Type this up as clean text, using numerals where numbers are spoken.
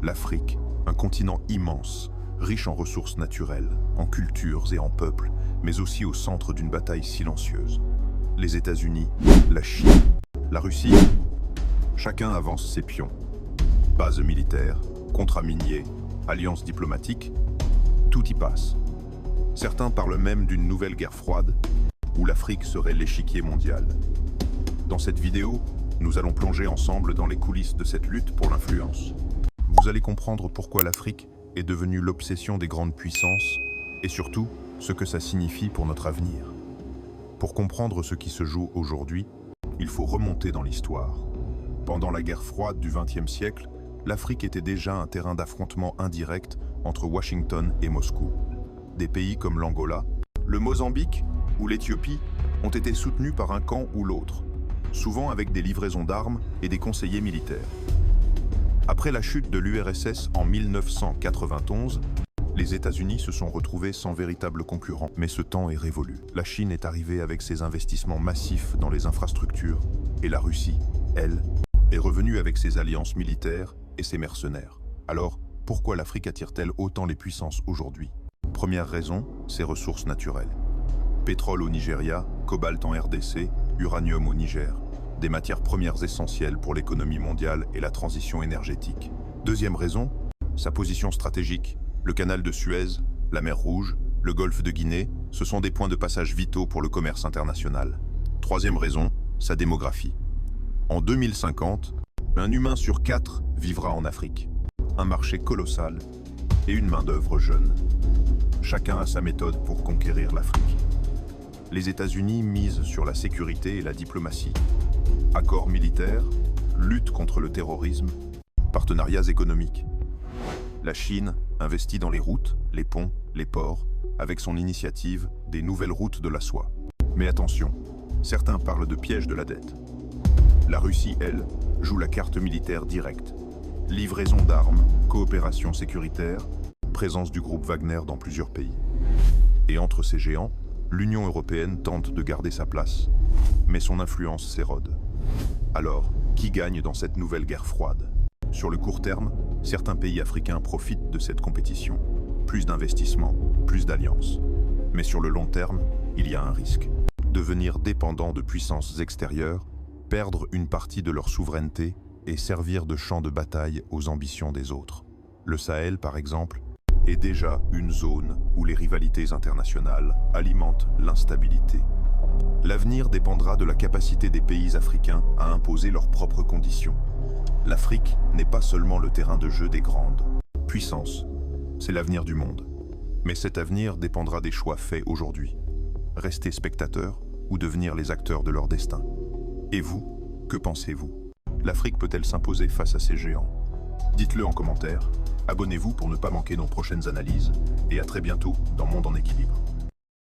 L'Afrique, un continent immense, riche en ressources naturelles, en cultures et en peuples, mais aussi au centre d'une bataille silencieuse. Les États-Unis, la Chine, la Russie, chacun avance ses pions. Bases militaires, contrats miniers, alliances diplomatiques, tout y passe. Certains parlent même d'une nouvelle guerre froide, où l'Afrique serait l'échiquier mondial. Dans cette vidéo, nous allons plonger ensemble dans les coulisses de cette lutte pour l'influence. Vous allez comprendre pourquoi l'Afrique est devenue l'obsession des grandes puissances, et surtout, ce que ça signifie pour notre avenir. Pour comprendre ce qui se joue aujourd'hui, il faut remonter dans l'histoire. Pendant la guerre froide du XXe siècle, l'Afrique était déjà un terrain d'affrontement indirect entre Washington et Moscou. Des pays comme l'Angola, le Mozambique ou l'Éthiopie ont été soutenus par un camp ou l'autre, souvent avec des livraisons d'armes et des conseillers militaires. Après la chute de l'URSS en 1991, les États-Unis se sont retrouvés sans véritable concurrent. Mais ce temps est révolu. La Chine est arrivée avec ses investissements massifs dans les infrastructures, et la Russie, elle, est revenue avec ses alliances militaires et ses mercenaires. Alors, pourquoi l'Afrique attire-t-elle autant les puissances aujourd'hui? Première raison, ses ressources naturelles. Pétrole au Nigeria, cobalt en RDC, uranium au Niger. Des matières premières essentielles pour l'économie mondiale et la transition énergétique. Deuxième raison, sa position stratégique. Le canal de Suez, la mer Rouge, le golfe de Guinée, ce sont des points de passage vitaux pour le commerce international. Troisième raison, sa démographie. En 2050, un humain sur 4 vivra en Afrique. Un marché colossal et une main-d'œuvre jeune. Chacun a sa méthode pour conquérir l'Afrique. Les États-Unis misent sur la sécurité et la diplomatie. Accords militaires, lutte contre le terrorisme, partenariats économiques. La Chine investit dans les routes, les ponts, les ports, avec son initiative des nouvelles routes de la soie. Mais attention, certains parlent de piège de la dette. La Russie, elle, joue la carte militaire directe. Livraison d'armes, coopération sécuritaire, présence du groupe Wagner dans plusieurs pays. Et entre ces géants, l'Union européenne tente de garder sa place, mais son influence s'érode. Alors, qui gagne dans cette nouvelle guerre froide? Sur le court terme, certains pays africains profitent de cette compétition. Plus d'investissements, plus d'alliances. Mais sur le long terme, il y a un risque. Devenir dépendant de puissances extérieures, perdre une partie de leur souveraineté et servir de champ de bataille aux ambitions des autres. Le Sahel, par exemple, est déjà une zone où les rivalités internationales alimentent l'instabilité. L'avenir dépendra de la capacité des pays africains à imposer leurs propres conditions. L'Afrique n'est pas seulement le terrain de jeu des grandes puissances, c'est l'avenir du monde. Mais cet avenir dépendra des choix faits aujourd'hui. Rester spectateurs ou devenir les acteurs de leur destin. Et vous, que pensez-vous? L'Afrique peut-elle s'imposer face à ces géants? Dites-le en commentaire, abonnez-vous pour ne pas manquer nos prochaines analyses, et à très bientôt dans Monde en équilibre.